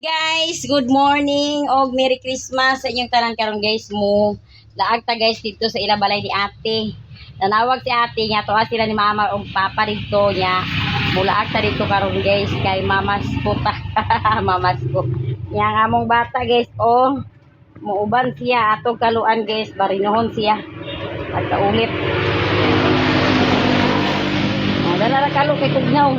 Guys, good morning og Merry Christmas sa inyong tanan karon guys mo. Laag ta guys dito sa ilabalay ni ate. Nanawag si ate niya to sila ni mama og papa dito niya. Mulaag ta dito karon guys kay mamas ko ta. Mamas ko. Yang among bata guys oh. Muuban siya atong kaluan guys, barinohon siya. Pagkaulit. Dala ra kalo kay kugnaw.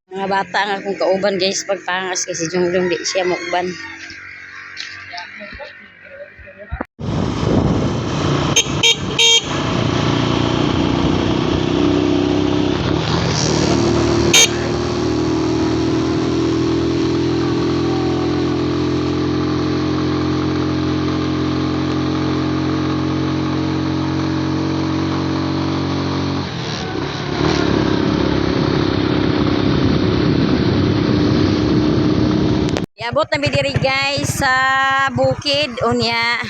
Mga bata nga akong kauban guys pagpangas kasi Jongjong di siya mukban. Abot na bidiri guys sa bukid unya.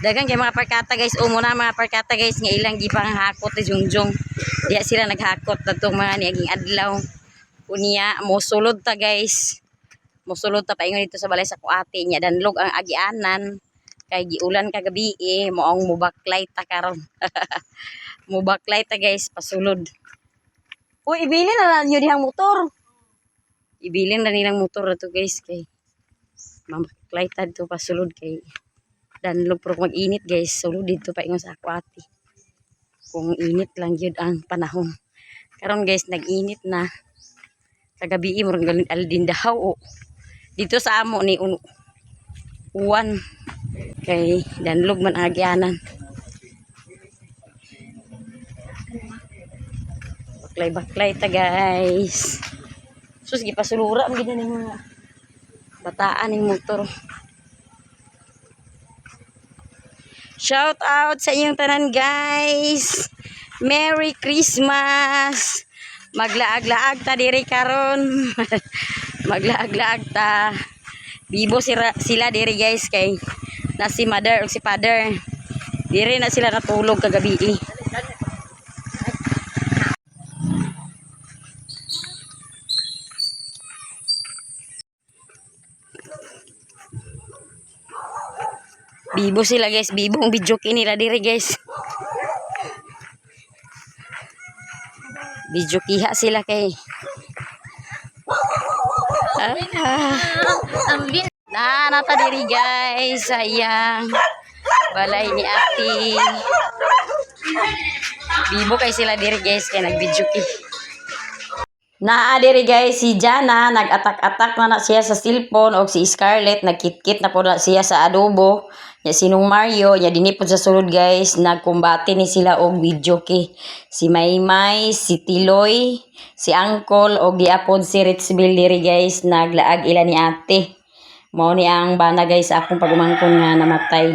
Dagang kay mga parkata guys, muna mga parkata guys nga ilang gipang hakot ni Jongjong. Diya sila naghakot natong mga niaging adlaw. Unya mosulod ta guys. Mosulod ta paingon dito sa balay sa kuate nya danlog ang agianan. Kay giulan kagabi moong mubaklay ta karon. Mubaklay ta guys pasulod. Uy, ibilin na niyo dihang motor. Ibilin na nilang motor na to guys kay mamaklay ta dito pasulod kay danlog pero mag-init guys sulod dito pa ingon sa ako ate kung init lang yun ang panahon karon guys nag-init na kagabi murang galing aldin dahaw dito sa amo ni uwan kay danlog man ang agyanan baklay ta guys sus gipasulura ang gina ng mga bataan ng motor. Shout out sa inyong tanan guys. Merry Christmas. Maglaag-laag ta diri karon. Maglaag-laag ta. Bibo sila diri guys kay na si mother ug si father. Diri na sila natulog kagabi. Bibo sila guys, bibong video nila diri guys. Video kiha sila kay. Nata diri guys, sayang. Balay ni ate. Bibo kay sila diri guys kay nag-video ki. Diri guys si Jana nag-atak-atak na siya sa cellphone og si Scarlett nagkit-kit na po na siya sa adobo. Ya sinong Mario, ya dinipod sa sulod guys, nagkumbate ni sila og video kay. Si Maymay, si Tiloy, si Angkol og giapod si Ritzville diri guys, naglaag ila ni ate. Mao ni ang bana guys akong pagumangkon nga namatay.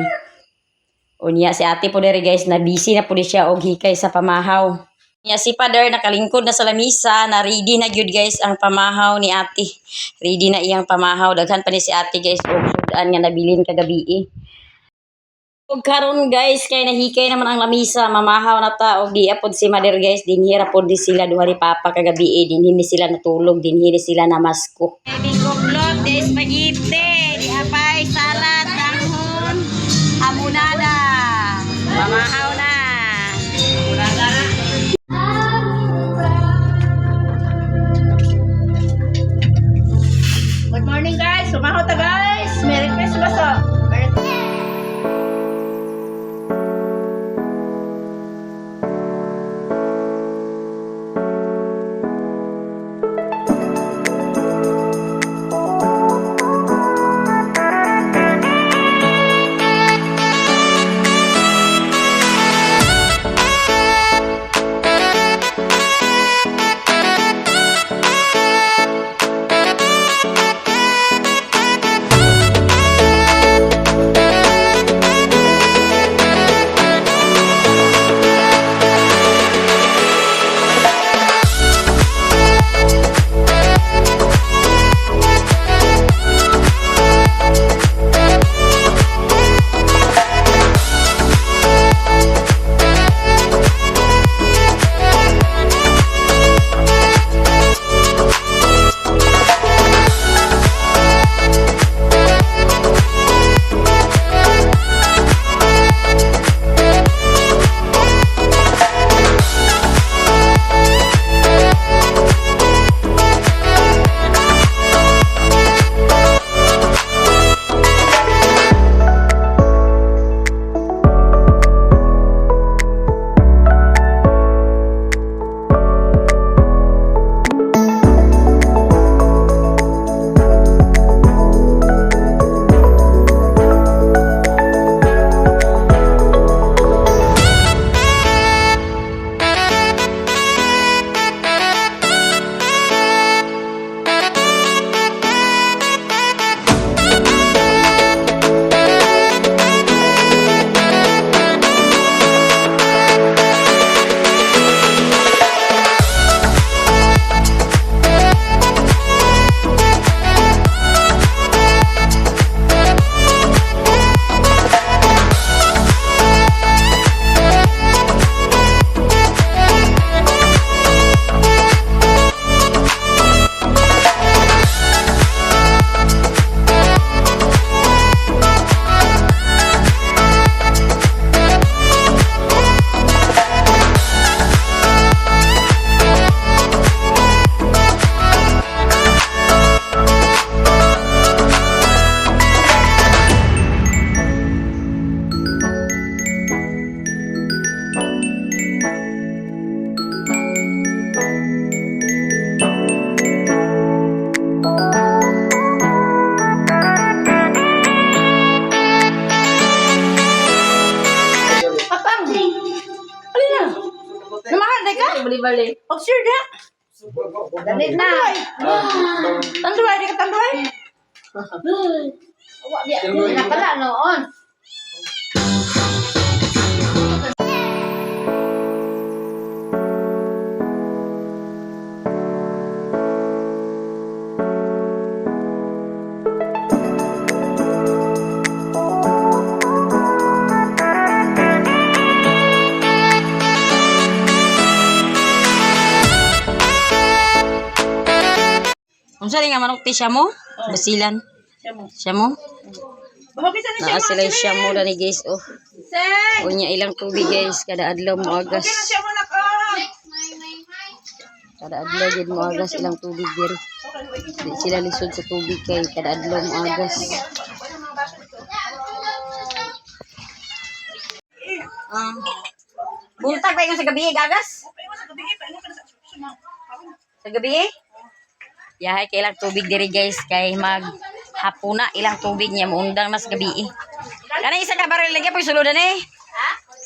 Unya si ate po diri guys na busy na po siya og hikay sa pamahaw. Nya si father nakalingkod na sa lamisa na ready na gyud guys ang pamahaw ni ate. Ready na iyang pamahaw daghan pa ni si ate guys og sudan nga nabilin kagabi. Og karon guys kay nahikay naman ang lamisa mamahaw na ta og diapod si mother guys dinhira pod di sila duha ni papa kagabi dinhi ni sila natulog dinhi ni sila namasko. Bigoblog de spaghetti di apay salad tanghon amunada mamahaw na amunada. Good morning guys, sumaho ta guys. Merry Christmas. bali. Oh, sure na. Dali na. Tanduay, di ka tanduay. Wala dia. Wala pala noon. Unsa rin nga manok ti siya mo? Basilan. Siya mo? Bahagi sa Naa sila yung siya mo ni guys. Oh. Seng! Unya ilang tubig guys. Kada adlaw mo agas. Okay na siya mo nak. Kada adlaw gid mo agas ilang tubig diri. Di sila lisod sa tubig kay kada adlaw mo agas. Buntag ba yung sa gabi gagas? Sa gabi yahay kay ilang tubig diri guys kay mag hapuna ilang tubig niya muundang na sa gabi. Kanay isa ka baril lagi pag suludan eh.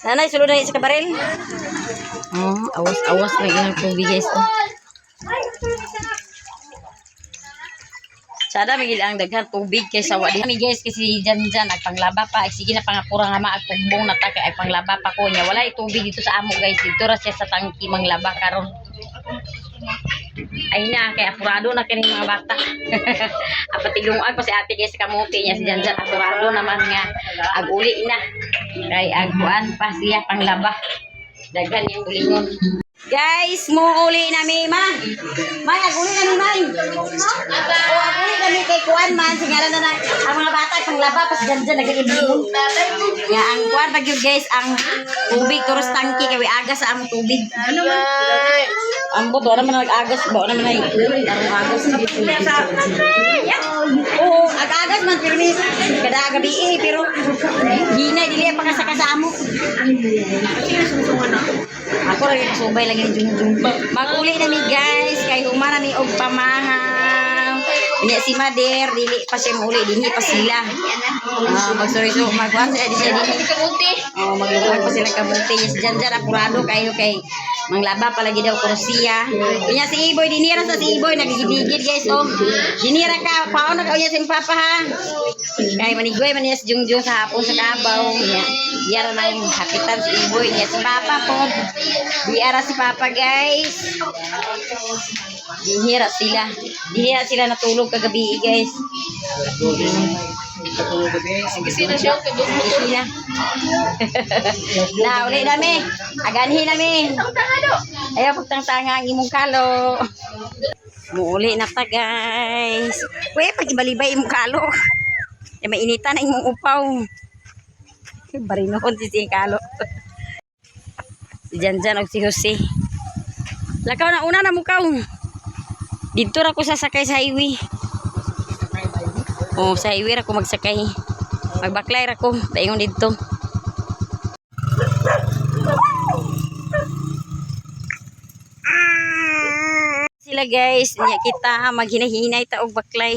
Nanay suludan isa ka baril. Oh, awas may ilang tubig guys. Oh. Sada migil ang daghan tubig kay sawa di mi guys kasi dyan nagpanglaba pa sige na pangapura nga maagtugbong na ta kay ay panglaba pa ko nya wala tubig dito sa amo guys dito ra siya sa tangki manglaba karon. Ay na kay apurado na kining mga bata. Apatilungag pa si ate guys kamuti niya si Janjan apurado naman nga aguli na kay agkuan pa siya panglaba daghan yung ulingon. Guys, muuli na mi ma. May aguli na mi may. O aguli na mi kay kuan man singalan na ang mga bata panglaba pas Janjan nagibibon. Ya ang kuan pag yun guys ang tubig turos tangki kay aga sa among tubig. Ano man? Ambot wala man nag-agas ba naman ay tarong agas dito. Oo, ag-agas man pirmi kada gabi pero hinay dili pa kasaka sa amo. Ako ra gyud subay lagi ni Junjun. Maguli na mi guys kay humana mi og pamahang. Nya si Mader dili pa siya mauli dinhi pa sila. Magsorry magwan sa siya dinhi kabuti. Oh, magluwag pa sila kabuti. Yes, Janjan apurado kayo kay manglaba palagi daw kursiya. Nya si Iboy dinira sa si Iboy nagigigid guys oh. Dinira ka paon na kaunya si Papa ha. Kay manigoy man yes Jungjung sa hapon sa Kabaw nya. Diara nang hapitan si Iboy nya si Papa po. Diara si Papa guys. Dinira sila natulog kagabi guys. Sige siya Isina. Na uli nami. Aganhi nami. Ayaw pagtang-tanga ang imong kalo. Muuli na ta guys. Kuya pagibalibay imong kalo. E mainitan ang imong upaw. Barinoon si kalo. Si Janjan og si Jose. Lakaw na una na mukaw. Dito ra ko sasakay sa highway. Oh, sa highway ra ko magsakay. Magbaklay ra ko, daingon dito. Sila guys, niya kita maghinahinay ta og baklay.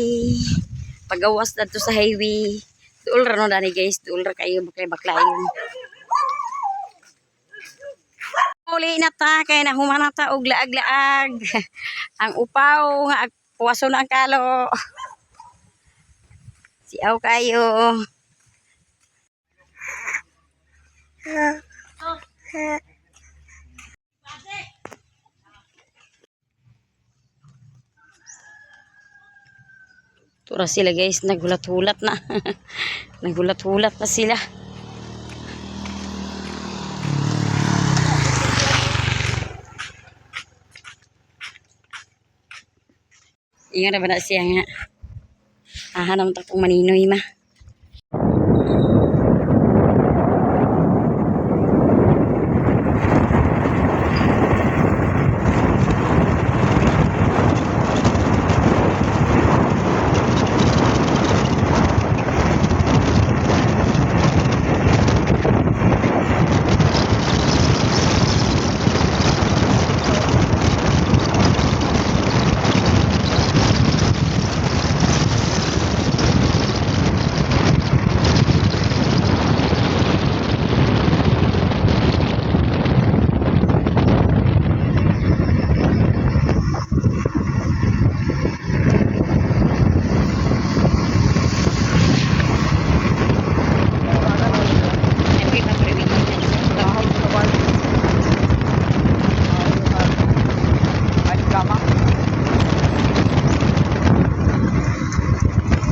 Pagawas dadto sa highway. Duol ra no dani guys, duol ra kayo baklay. Uli na ta kay nahuman na ta og laag-laag. Ang upaw nga puwaso na ang kalo. Siaw kayo. Tura sila guys, nagulat-hulat na. Nagulat-hulat na sila. Ingat na ba na siya nga. Ahanam takong maninoy ma.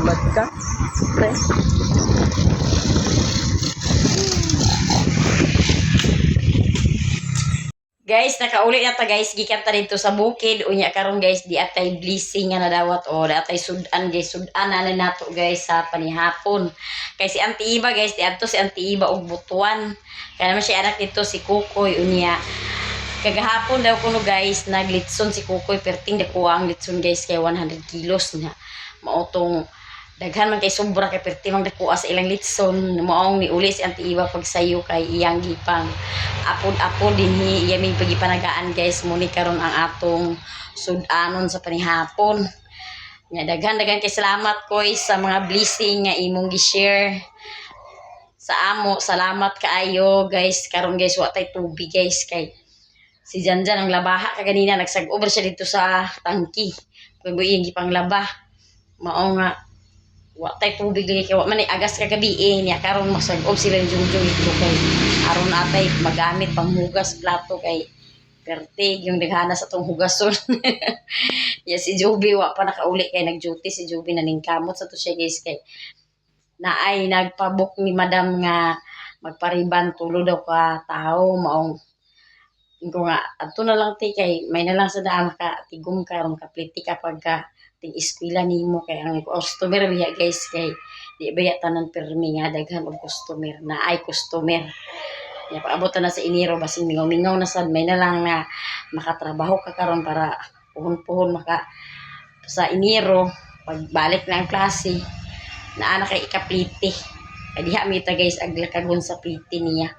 Bad ka. Pre. Guys, nakauli na ta guys, gikan ta dito sa bukid. Unya karon guys, di atay blessing nga nadawat o di atay sudan guys, sudan na nato guys sa panihapon. Kay si Auntie Iba guys, di adto si Auntie Iba og butuan. Kaya naman siya anak dito si Kukoy unya. Kagahapon daw kuno guys, naglitson si Kukoy perting dako ang litson guys kay 100 kilos na. Maotong daghan man kay sobra kay perti mang dako sa ilang litson maong niuli si Auntie Iba pagsayo kay iyang gipang apod dinhi iya may pagipanagaan guys muni karon ang atong sudanon sa panihapon nya daghan kay salamat ko sa mga blessing nga imong gi-share sa amo. Salamat kaayo guys. Karon guys wa tay tubig guys kay si Janjan ang labaha kaganina nagsag-over siya dito sa tangki kay buing gipang laba mao nga wa tay tubig lagi kay wa man agas kagabi niya karon masag-ob sila ni Jungjung ito kay aron atay magamit panghugas plato kay perte yung daghana sa tong hugason. Ya si Joby wa pa nakauli kay nag-duty si Joby naningkamot sa to siya guys kay naay nagpabok ni madam nga magpariban tulo daw ka tao maong ko nga adto na lang ti kay may na lang sa daan makatigom ka ron kapliti kapag ka ting eskwela nimo kay ang customer biya guys kay di baya tanan permi nga daghan og customer na ay customer ya paabot na sa Enero basin mingaw-mingaw na sad may na lang na makatrabaho ka karon para puhon-puhon maka sa Enero pagbalik na ang klase na ana kay ikapliti kay diha mi ta guys aglakagon sa pliti niya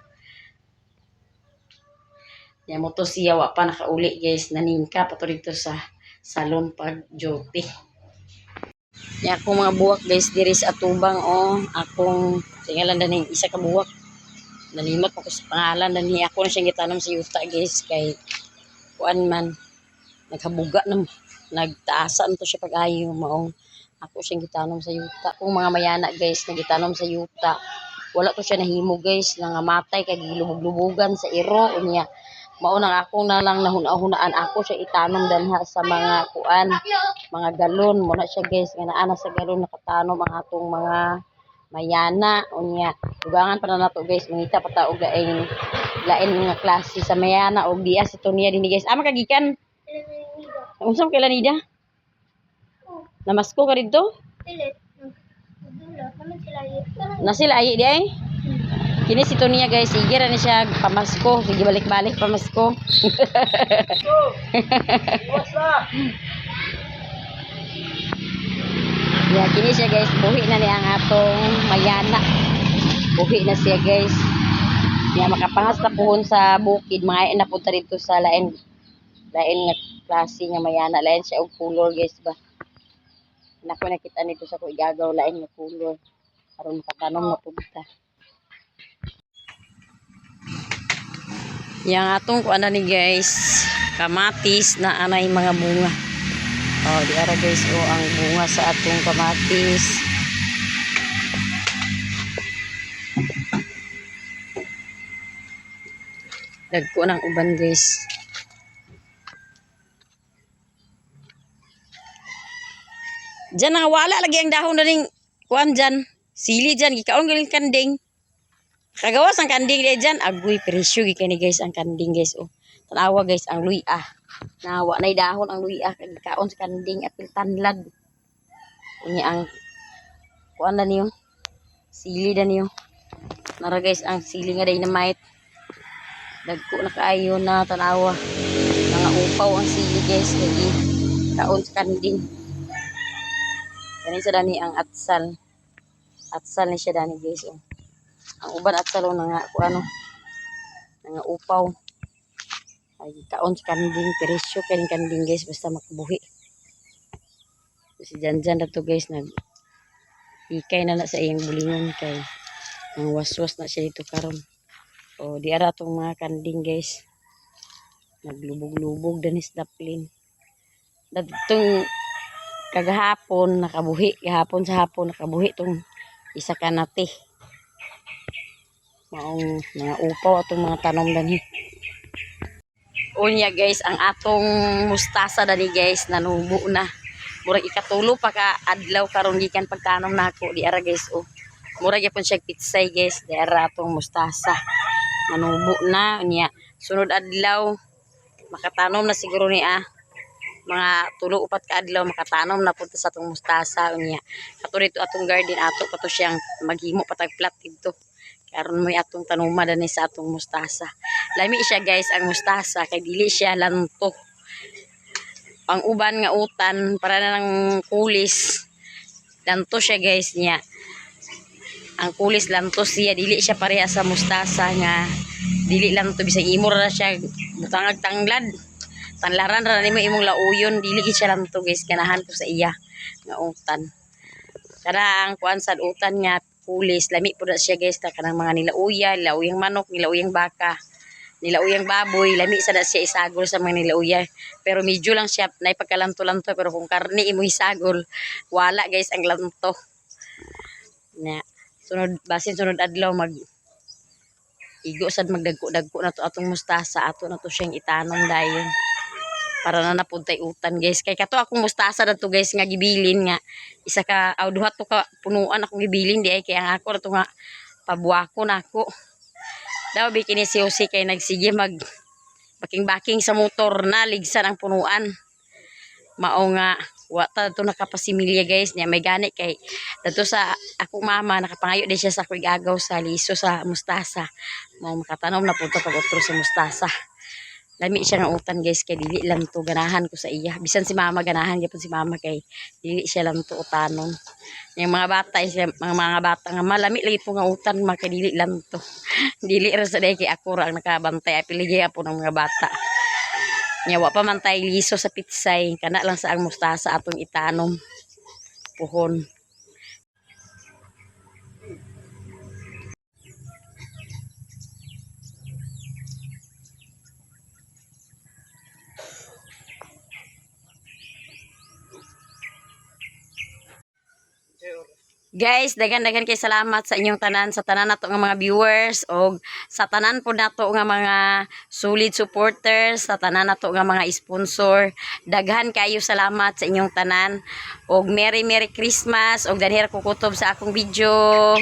ya mo to siya wa pa nakauli guys naningka pa to dito sa salon pag duty. Ya akong mga buwak guys diri sa atubang akong tingalan daning isa ka buwak. Nalimot ko sa pangalan dani ako na siyang gitanom sa yuta guys kay kuan man naghabuga na nagtaasan to siya pag-ayo maong ako siyang gitanom sa yuta. Kung mga mayana guys nagitanom sa yuta wala to siya nahimo guys nangamatay kay gilubog-lubugan sa iro unya mao nang ako na lang nahuna-hunaan ako siya itanom danha sa mga kuan mga galon mo na siya guys nga naa na sa galon nakatanom ang atong mga mayana unya dugangan pa na nato guys mangita pa ta og lain nga klase sa mayana og diya si Tonia dinhi guys makagikan unsam kay Lanida namasko ka dito na sila ayi di ay kini si Tonia guys, sige ra ni siya pamasko, sige balik-balik pamasko. Ya, kini siya guys, buhi na niya ang atong mayana. Buhi na siya guys. Ya, makapangas na puhon sa bukid, mga napunta dito sa lain nga klase nga mayana, lain siya og color guys ba. Nako nakita nito sa ko igagaw lain nga color. Aron makatanom na punta. Yang atong kuan ni guys, kamatis na anay mga bunga. Di ara guys ang bunga sa atong kamatis. Dagko ng uban guys. Diyan wala lagi ang dahon na ning kuan diyan. Sili diyan gikaon galing kanding. Kagawas ang kanding dia dyan. Agoy, presyo gikani guys ang kanding guys. Tanawa guys ang luya. Nawa na dahon ang luya. Kagikaon sa kanding at tanlad. Ini ang kuan na niyo. Sili na niyo. Nara guys ang sili nga dynamite. Dagko na kaayo na tanawa. Mga upaw ang sili guys. Lagi kaon sa kanding. Kani sa dani ang atsal. Atsal ni siya dani guys. Ang uban at salon nga ano nga upaw ay kaon sa kanding presyo kaning kanding guys basta makabuhi si Janjan na to guys nag ikay na sa iyang bulingon kay ang waswas na siya dito karon di ara tong mga kanding guys naglubog-lubog danis daplin datong kagahapon nakabuhi gahapon sa hapon nakabuhi tong isa ka nati maong mga upaw atong mga tanom dani. Unya guys, ang atong mustasa dani guys nanubo na. Murag ikatulo pa ka adlaw karon gikan pagtanom nako di ara guys oh. Murag gyapon siya pitsay guys, di ara atong mustasa. Manubo na niya. Sunod adlaw makatanom na siguro niya mga tulo upat ka adlaw makatanom na punta sa atong mustasa niya. Kato dito atong garden ato pa to siyang maghimo patag plat dito. Karon may atong tanuma dinhi sa atong mustasa. Lami siya guys ang mustasa kay dili siya lanto. Ang uban nga utan para na ng kulis lanto siya guys niya. Ang kulis lanto siya dili siya pareha sa mustasa nga dili lanto bisag imo ra siya butangag tanglad tanlaran ra nimo imong lauyon dili gid siya lanto guys ganahan ko sa iya nga utan kada ang kuan sad utan nga kulis lami pud na siya guys ta kanang mga nilauyang manok nilauyang baka nilauyang baboy lami sad na siya isagol sa mga nilauya pero medyo lang siya nay pagkalanto-lanto pero kung karne imo isagol wala guys ang lanto na sunod adlaw mag igo sad magdagko-dagko na to atong mustasa ato na to siyang itanong dayon para na napuntay utan guys kay kato akong mustasa na to guys nga gibilin nga isa ka duha to ka punuan akong gibilin di ay kay ang ako na to nga pabuwako nako daw bikini si Jose kay nagsige mag baking-baking sa motor na ligsan ang punuan mao nga wa ta to nakapasimilya guys niya may gani kay dadto sa akong mama nakapangayo din siya sa agagaw sa liso sa mustasa mao makatanom na punta pag otro sa mustasa lami siya nga utan guys kay dili lang to ganahan ko sa iya bisan si mama ganahan gyapon si mama kay dili siya lang to utanon yung mga bata mga bata nga malami lagi po nga utan kay dili lang to dili ra sa day kay ako ra ang nakabantay apili gyapon ang mga bata nya wa pa man tay liso sa pitsay kana lang sa ang mustasa atong itanom puhon. Guys, dagan-dagan kay salamat sa inyong tanan sa tanan nato nga mga viewers og sa tanan po nato nga mga solid supporters, sa tanan nato nga mga sponsor. Daghan kayo salamat sa inyong tanan og Merry Christmas og danhir ko kutob sa akong video.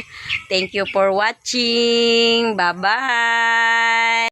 Thank you for watching. Bye-bye.